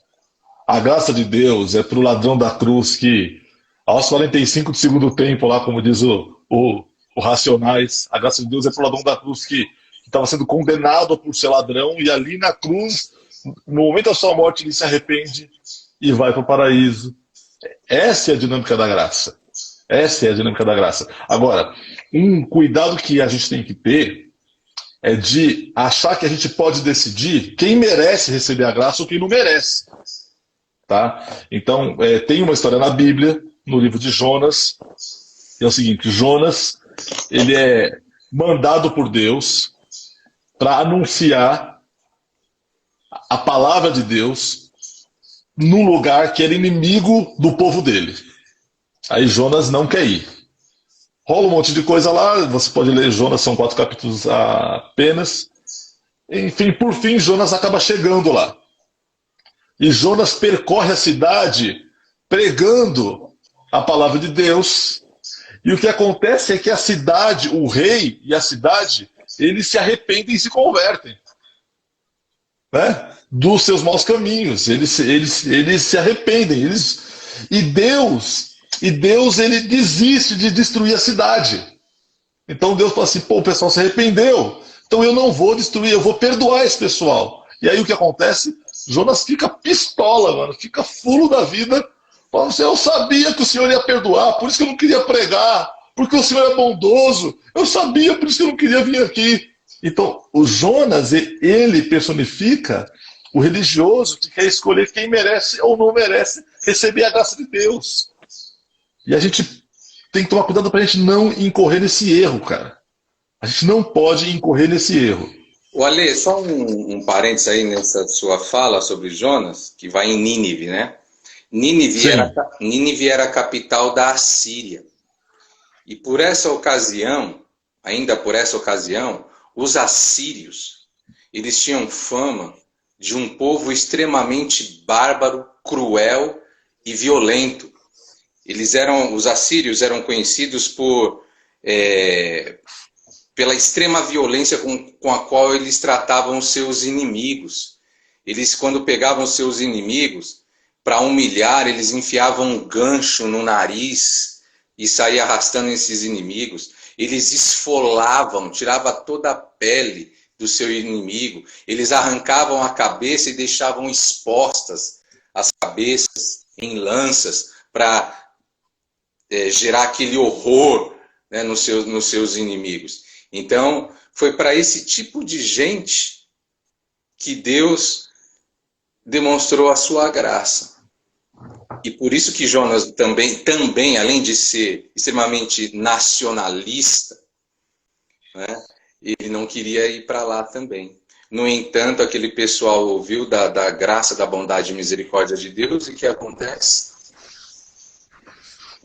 A graça de Deus é pro ladrão da cruz que, aos 45 do segundo tempo, lá como diz o Racionais, a graça de Deus é pro ladrão da cruz que estava sendo condenado por ser ladrão e ali na cruz, no momento da sua morte, ele se arrepende e vai para o paraíso. Essa é a dinâmica da graça. Essa é a dinâmica da graça. Agora, um cuidado que a gente tem que ter é de achar que a gente pode decidir quem merece receber a graça ou quem não merece. Tá? Então, tem uma história na Bíblia, no livro de Jonas, é o seguinte: Jonas, ele é mandado por Deus para anunciar a palavra de Deus num lugar que era inimigo do povo dele. Aí Jonas não quer ir. Rola um monte de coisa lá, você pode ler Jonas, são 4 capítulos apenas. Enfim, por fim, Jonas acaba chegando lá. E Jonas percorre a cidade pregando a palavra de Deus. E o que acontece é que a cidade, o rei e a cidade, eles se arrependem e se convertem, né? Dos seus maus caminhos. Eles se arrependem. E Deus ele desiste de destruir a cidade. Então Deus fala assim: pô, o pessoal se arrependeu, então eu não vou destruir, eu vou perdoar esse pessoal. E aí o que acontece? Jonas fica pistola, mano, fica fulo da vida. Fala assim: eu sabia que o Senhor ia perdoar, por isso que eu não queria pregar, porque o Senhor é bondoso. Eu sabia, por isso que eu não queria vir aqui. Então, o Jonas, ele personifica o religioso que quer escolher quem merece ou não merece receber a graça de Deus. E a gente tem que tomar cuidado para a gente não incorrer nesse erro, cara. A gente não pode incorrer nesse erro. O Ale, só um parênteses aí nessa sua fala sobre Jonas, que vai em Nínive, né? Nínive era a capital da Assíria. E por essa ocasião, ainda por essa ocasião, os assírios, eles tinham fama de um povo extremamente bárbaro, cruel e violento. Os assírios eram conhecidos pela extrema violência com a qual eles tratavam os seus inimigos. Eles, quando pegavam seus inimigos, para humilhar, eles enfiavam um gancho no nariz e saíam arrastando esses inimigos. Eles esfolavam, tiravam toda a pele do seu inimigo. Eles arrancavam a cabeça e deixavam expostas as cabeças em lanças para gerar aquele horror, né, nos seus inimigos. Então, foi para esse tipo de gente que Deus demonstrou a sua graça. E por isso que Jonas também, além de ser extremamente nacionalista, né, ele não queria ir para lá também. No entanto, aquele pessoal ouviu da graça, da bondade e misericórdia de Deus, e o que acontece?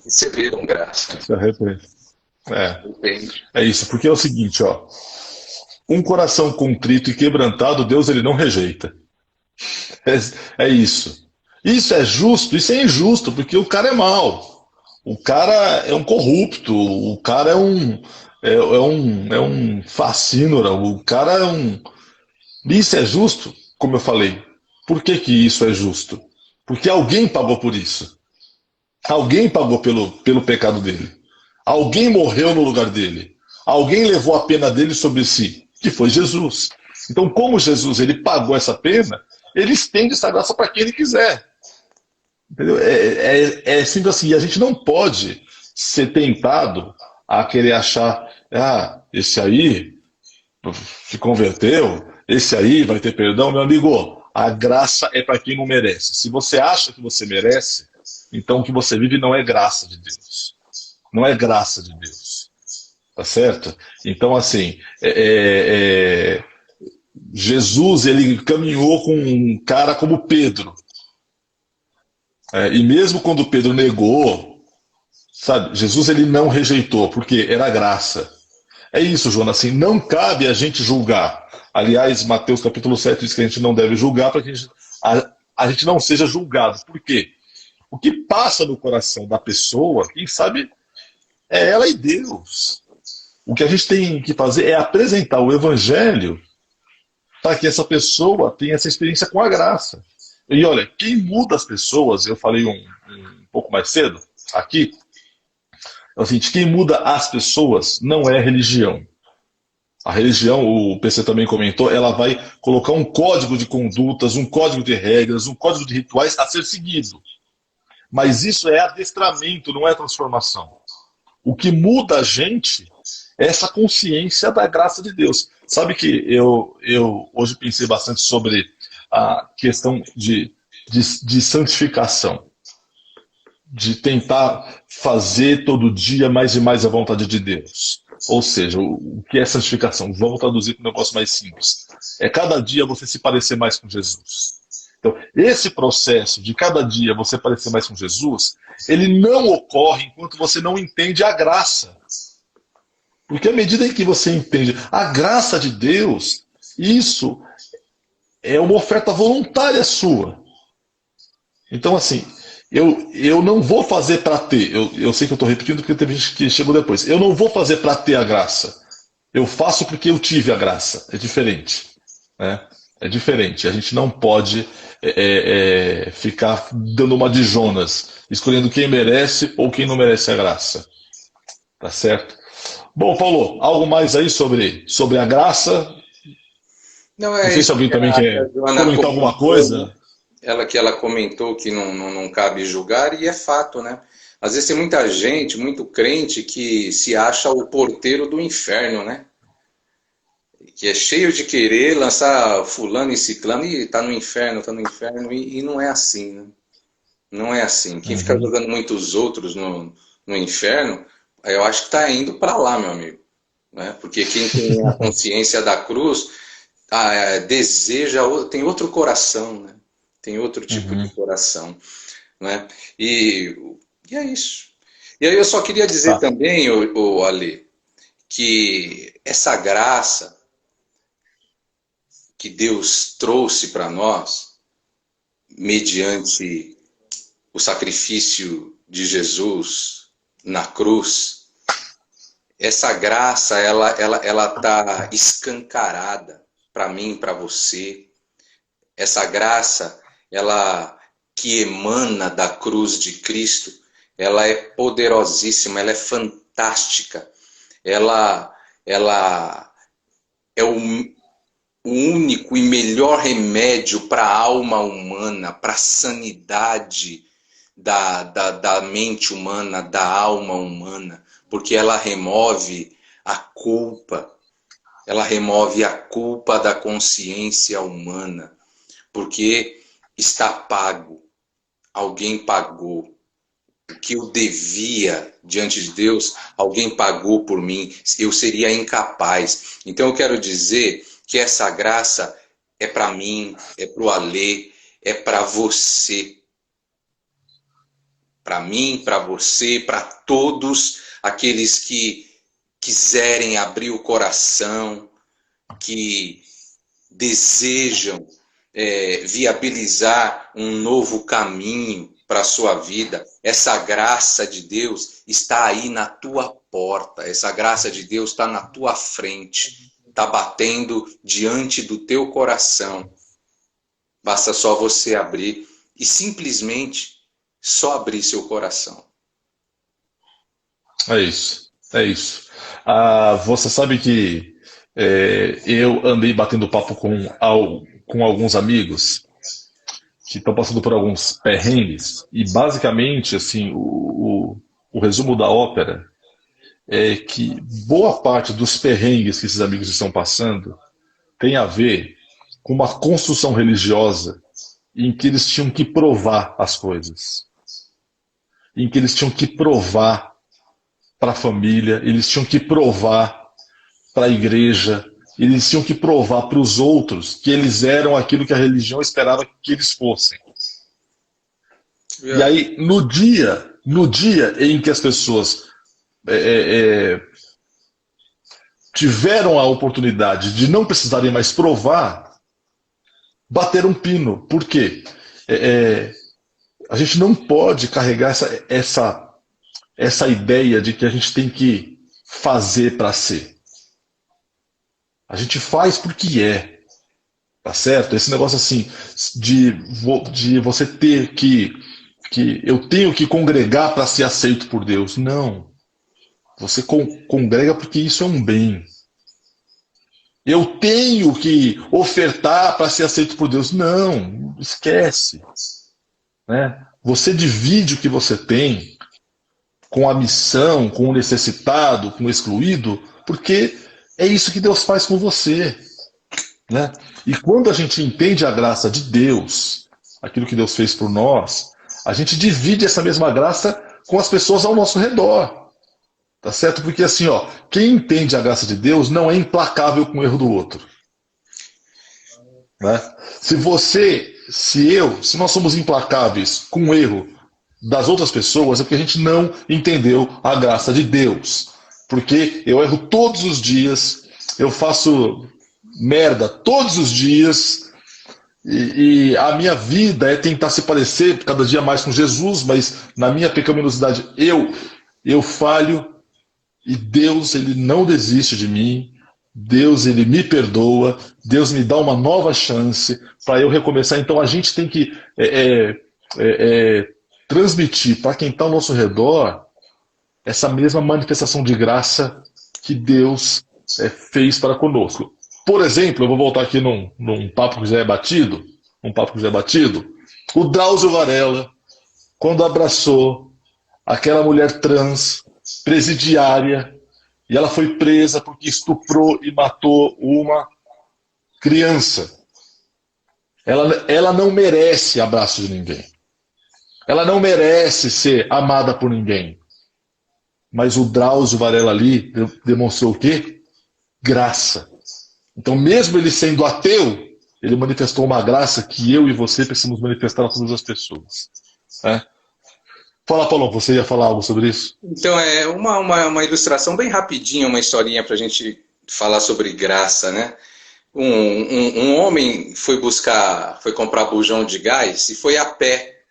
Receberam graça. É isso, porque é o seguinte, ó. Um coração contrito e quebrantado, Deus ele não rejeita. É isso. Isso é justo, isso é injusto, porque o cara é mau. O cara é um corrupto, o cara é um facínora, o cara é um... Isso é justo, como eu falei. Por que isso é justo? Porque alguém pagou por isso. Alguém pagou pelo pecado dele. Alguém morreu no lugar dele. Alguém levou a pena dele sobre si, que foi Jesus. Então, como Jesus ele pagou essa pena, ele estende essa graça para quem ele quiser. Entendeu? É simples assim. E a gente não pode ser tentado a querer achar: esse aí se converteu, esse aí vai ter perdão. Meu amigo, a graça é para quem não merece. Se você acha que você merece, então o que você vive não é graça de Deus. Não é graça de Deus. Tá certo? Então, assim, Jesus, ele caminhou com um cara como Pedro. E mesmo quando Pedro negou, sabe, Jesus ele não rejeitou, porque era graça. É isso, Jonas, assim, não cabe a gente julgar. Aliás, Mateus capítulo 7 diz que a gente não deve julgar para que a gente não seja julgado. Por quê? O que passa no coração da pessoa, quem sabe, é ela e Deus. O que a gente tem que fazer é apresentar o Evangelho para que essa pessoa tenha essa experiência com a graça. E olha, quem muda as pessoas, eu falei um pouco mais cedo, aqui, é o seguinte: quem muda as pessoas não é a religião. A religião, o PC também comentou, ela vai colocar um código de condutas, um código de regras, um código de rituais a ser seguido. Mas isso é adestramento, não é transformação. O que muda a gente é essa consciência da graça de Deus. Sabe que eu hoje pensei bastante sobre a questão de santificação, de tentar fazer todo dia mais e mais a vontade de Deus. Ou seja, o que é santificação? Vamos traduzir para um negócio mais simples. É cada dia você se parecer mais com Jesus. Então, esse processo de cada dia você parecer mais com Jesus, ele não ocorre enquanto você não entende a graça. Porque à medida em que você entende a graça de Deus, isso é uma oferta voluntária sua. Então, assim, eu não vou fazer para ter. Eu sei que eu estou repetindo porque teve gente que chegou depois. Eu não vou fazer para ter a graça. Eu faço porque eu tive a graça. É diferente. Né? É diferente. A gente não pode ficar dando uma de Jonas, escolhendo quem merece ou quem não merece a graça. Tá certo? Bom, Paulo, algo mais aí sobre a graça? Não Não é sei se isso alguém que também a quer Joana comentar alguma comentou, né? coisa. Ela comentou que não cabe julgar, e é fato, né? Às vezes tem muita gente, muito crente, que se acha o porteiro do inferno, né? Que é cheio de querer lançar fulano e ciclano e tá no inferno, e não é assim, né? Não é assim. Quem fica Uhum, jogando muitos outros no inferno, eu acho que está indo para lá, meu amigo. Né? Porque quem tem a consciência da cruz deseja, tem outro coração, né? Tem outro tipo de uhum. coração. Né? E, e é isso. E aí eu só queria dizer Tá. também, o Ale, que essa graça que Deus trouxe para nós, mediante o sacrifício de Jesus na cruz, essa graça ela tá escancarada para mim, para você. Essa graça, ela que emana da cruz de Cristo, ela é poderosíssima, ela é fantástica. Ela é o único e melhor remédio para a alma humana, para a sanidade da mente humana, da alma humana, porque ela remove a culpa da consciência humana, porque está pago, alguém pagou. O que eu devia diante de Deus, alguém pagou por mim, eu seria incapaz. Então eu quero dizer que essa graça é para mim, é para o Alê, é para você. Para mim, para você, para todos aqueles que quiserem abrir o coração, que desejam viabilizar um novo caminho para a sua vida. Essa graça de Deus está aí na tua porta, essa graça de Deus está na tua frente, está batendo diante do teu coração. Basta só você abrir e simplesmente só abrir seu coração. É isso. É isso. Você sabe que eu andei batendo papo com alguns amigos que estão passando por alguns perrengues e basicamente assim o resumo da ópera é que boa parte dos perrengues que esses amigos estão passando tem a ver com uma construção religiosa em que eles tinham que provar as coisas, em que eles tinham que provar para a família, eles tinham que provar para a igreja, eles tinham que provar para os outros que eles eram aquilo que a religião esperava que eles fossem. E Yeah. aí, no dia em que as pessoas tiveram a oportunidade de não precisarem mais provar, bateram um pino. Por quê? A gente não pode carregar essa ideia de que a gente tem que fazer para ser. A gente faz porque é. Tá certo? Esse negócio assim de você ter que eu tenho que congregar para ser aceito por Deus. Não. Você congrega porque isso é um bem. Eu tenho que ofertar para ser aceito por Deus. Não, esquece. Né? Você divide o que você tem com a missão, com o necessitado, com o excluído, porque é isso que Deus faz com você, né? E quando a gente entende a graça de Deus, aquilo que Deus fez por nós, a gente divide essa mesma graça com as pessoas ao nosso redor. Tá certo? Porque assim, ó, quem entende a graça de Deus não é implacável com o erro do outro. Né? Se nós somos implacáveis com o erro das outras pessoas, é porque a gente não entendeu a graça de Deus. Porque eu erro todos os dias, eu faço merda todos os dias, e a minha vida é tentar se parecer cada dia mais com Jesus, mas na minha pecaminosidade eu falho, e Deus, ele não desiste de mim. Deus, ele me perdoa. Deus me dá uma nova chance para eu recomeçar. Então a gente tem que transmitir para quem está ao nosso redor essa mesma manifestação de graça que Deus fez para conosco. Por exemplo, eu vou voltar aqui num papo que já é batido, o Drauzio Varela, quando abraçou aquela mulher trans, presidiária, e ela foi presa porque estuprou e matou uma criança. Ela não merece abraço de ninguém. Ela não merece ser amada por ninguém. Mas o Drauzio Varela ali demonstrou o quê? Graça. Então, mesmo ele sendo ateu, ele manifestou uma graça que eu e você precisamos manifestar a todas as pessoas. Né? Fala, Paulo, você ia falar algo sobre isso? Então, é uma ilustração bem rapidinha, uma historinha para a gente falar sobre graça, né? Um homem foi comprar bujão de gás e foi a pé.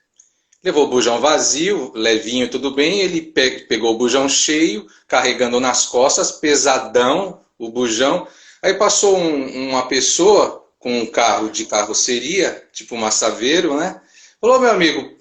Levou o bujão vazio, levinho, tudo bem, ele pegou o bujão cheio, carregando nas costas, pesadão, o bujão. Aí passou uma pessoa com um carro de carroceria, tipo uma Saveiro, né? Falou, meu amigo,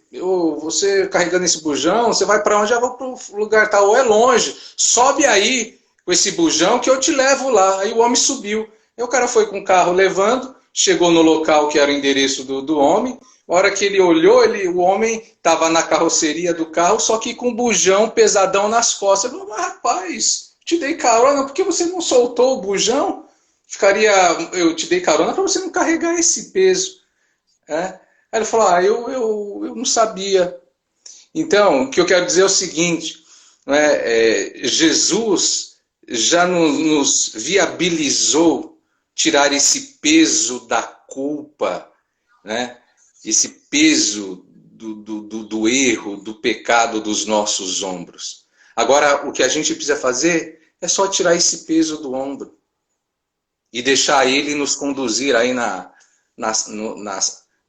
você carregando esse bujão, você vai para onde? Eu vou para o lugar tal, é longe, sobe aí com esse bujão que eu te levo lá. Aí o homem subiu. Aí o cara foi com o carro levando, chegou no local que era o endereço do homem. A hora que ele olhou, o homem estava na carroceria do carro, só que com o bujão pesadão nas costas. Ele falou, mas rapaz, te dei carona, por que você não soltou o bujão? Eu te dei carona para você não carregar esse peso. Aí ele falou, eu não sabia. Então, o que eu quero dizer é o seguinte, né, Jesus já nos viabilizou tirar esse peso da culpa, né, esse peso do erro, do pecado dos nossos ombros. Agora, o que a gente precisa fazer é só tirar esse peso do ombro e deixar ele nos conduzir aí na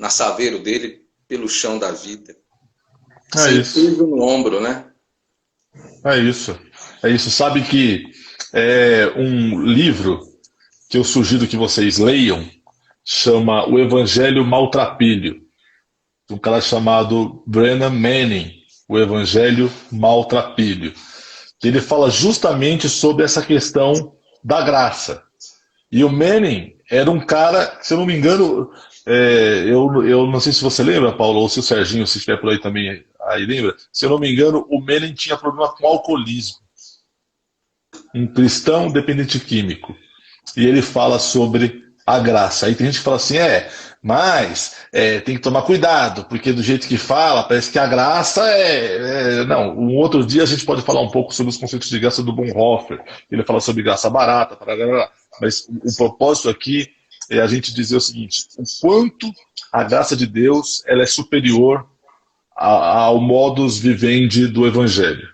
Saveiro dele pelo chão da vida. Sem peso no ombro, né? É isso. Sabe que um livro que eu sugiro que vocês leiam chama O Evangelho Maltrapilho. Um cara chamado Brennan Manning, O Evangelho Maltrapilho. Que ele fala justamente sobre essa questão da graça. E o Manning era um cara, se eu não me engano, eu não sei se você lembra, Paulo, ou se o Serginho, se estiver por aí também, aí lembra, se eu não me engano, o Manning tinha problema com alcoolismo. Um cristão dependente químico. E ele fala sobre a graça. Aí tem gente que fala assim, mas tem que tomar cuidado, porque do jeito que fala, parece que a graça Não, um outro dia a gente pode falar um pouco sobre os conceitos de graça do Bonhoeffer. Ele fala sobre graça barata, mas o propósito aqui é a gente dizer o seguinte, o quanto a graça de Deus ela é superior ao modus vivendi do Evangelho.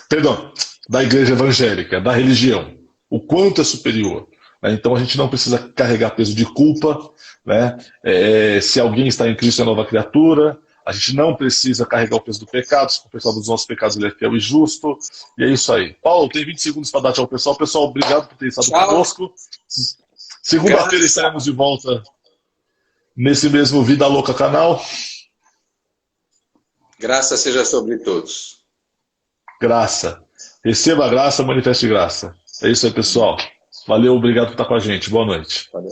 Perdão, da igreja evangélica, da religião. O quanto é superior. Então a gente não precisa carregar peso de culpa, né? Se alguém está em Cristo é nova criatura, a gente não precisa carregar o peso do pecado, se o pessoal dos nossos pecados ele é fiel e justo, e é isso aí. Paulo, tem 20 segundos para dar tchau ao pessoal. Pessoal, obrigado por ter estado conosco. Segunda-feira estaremos de volta nesse mesmo Vida Louca canal. Graça seja sobre todos. Graça. Receba a graça, manifeste graça. É isso aí, pessoal. Valeu, obrigado por estar com a gente. Boa noite. Valeu.